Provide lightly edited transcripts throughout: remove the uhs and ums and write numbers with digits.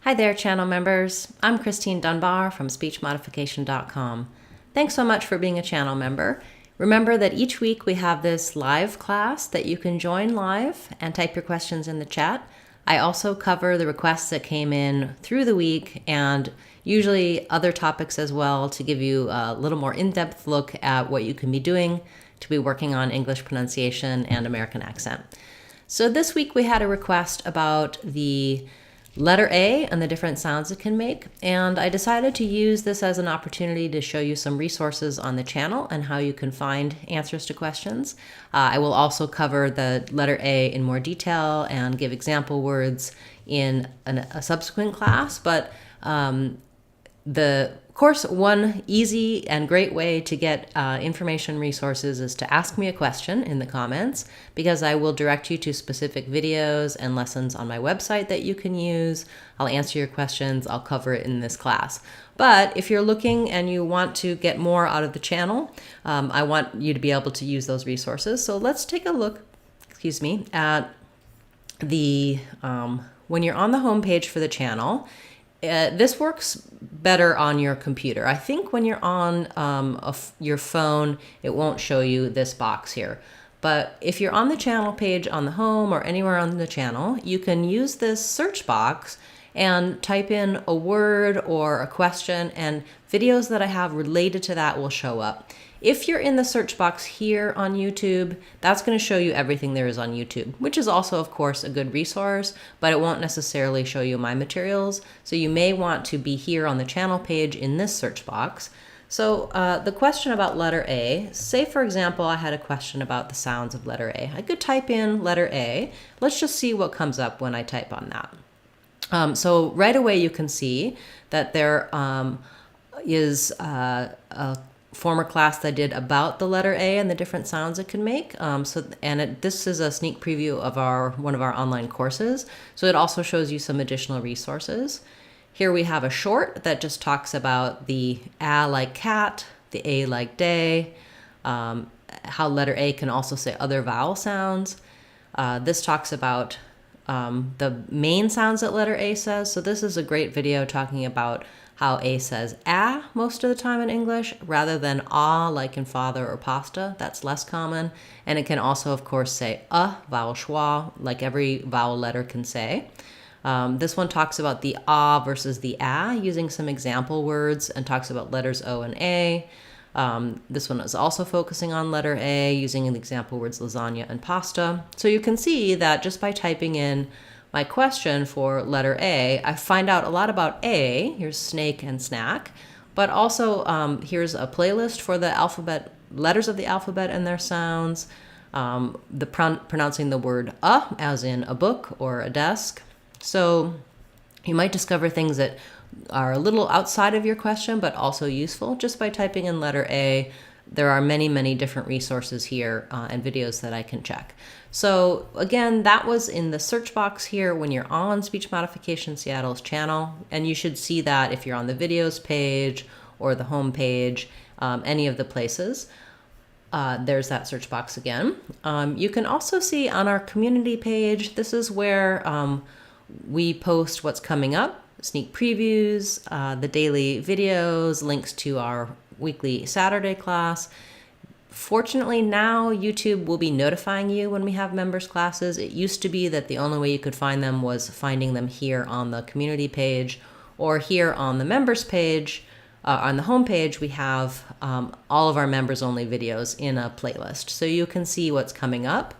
Hi there, channel members. I'm Christine Dunbar from SpeechModification.com. Thanks so much for being a channel member. Remember that each week we have this live class that you can join live and type your questions in the chat. I also cover the requests that came in through the week and usually other topics as well to give you a little more in-depth look at what you can be doing to be working on English pronunciation and American accent. So this week we had a request about the letter A and the different sounds it can make, and I decided to use this as an opportunity to show you some resources on the channel and how you can find answers to questions. I will also cover the letter A in more detail and give example words in a subsequent class, but of course, one easy and great way to get information resources is to ask me a question in the comments, because I will direct you to specific videos and lessons on my website that you can use. I'll answer your questions. I'll cover it in this class. But if you're looking and you want to get more out of the channel, I want you to be able to use those resources. So let's take a look, at the, when you're on the home page for the channel, this works better on your computer. I think when you're on your phone, it won't show you this box here. But if you're on the channel page on the home or anywhere on the channel, you can use this search box and type in a word or a question, and videos that I have related to that will show up. If you're in the search box here on YouTube, that's going to show you everything there is on YouTube, which is also, of course, a good resource, but it won't necessarily show you my materials. So you may want to be here on the channel page in this search box. So the question about letter A, say for example, I had a question about the sounds of letter A. I could type in letter A. Let's just see what comes up when I type on that. So right away you can see that there is a former class that I did about the letter A and the different sounds it can make. This is a sneak preview of one of our online courses. So it also shows you some additional resources. Here we have a short that just talks about the A like cat, the A like day, how letter A can also say other vowel sounds. This talks about the main sounds that letter A says. So this is a great video talking about how A says ah most of the time in English rather than ah like in father or pasta. That's less common. And it can also, of course, say vowel schwa, like every vowel letter can say. This one talks about the ah versus the ah, using some example words, and talks about letters O and A. This one is also focusing on letter A, using the example words lasagna and pasta. So you can see that just by typing in my question for letter A, I find out a lot about A. Here's snake and snack, but also here's a playlist for the alphabet, letters of the alphabet and their sounds, pronouncing the word as in a book or a desk. So you might discover things that are a little outside of your question, but also useful just by typing in letter A. There are many, many different resources here and videos that I can check. So again, that was in the search box here when you're on Speech Modification Seattle's channel, and you should see that if you're on the videos page or the home page, any of the places. There's that search box again. You can also see on our community page, this is where we post what's coming up, sneak previews, the daily videos, links to our weekly Saturday class. Fortunately, now YouTube will be notifying you when we have members classes. It used to be that the only way you could find them was finding them here on the community page, or here on the members page. On the home page, we have all of our members only videos in a playlist. So you can see what's coming up.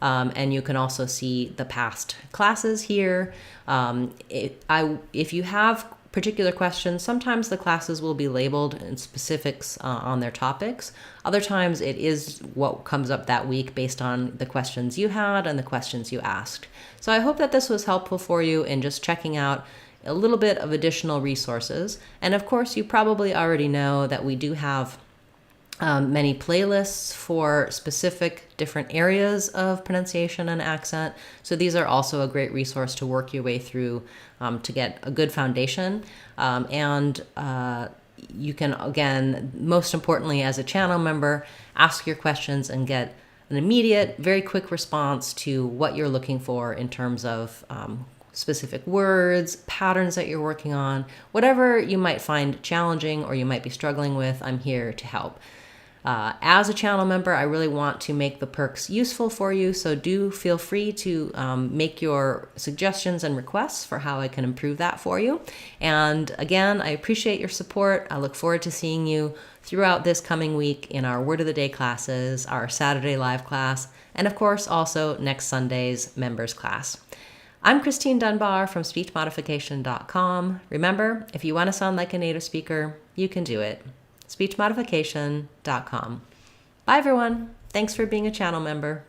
And you can also see the past classes here. If you have particular questions, sometimes the classes will be labeled in specifics on their topics. Other times it is what comes up that week based on the questions you had and the questions you asked. So I hope that this was helpful for you in just checking out a little bit of additional resources. And of course, you probably already know that we do have many playlists for specific different areas of pronunciation and accent. So these are also a great resource to work your way through to get a good foundation. You can, again, most importantly as a channel member, ask your questions and get an immediate, very quick response to what you're looking for in terms of specific words, patterns that you're working on, whatever you might find challenging or you might be struggling with, I'm here to help. As a channel member, I really want to make the perks useful for you, so do feel free to make your suggestions and requests for how I can improve that for you. And again, I appreciate your support. I look forward to seeing you throughout this coming week in our Word of the Day classes, our Saturday live class, and of course also next Sunday's members class. I'm Christine Dunbar from SpeechModification.com. Remember, if you want to sound like a native speaker, you can do it. SpeechModification.com. Bye everyone. Thanks for being a channel member.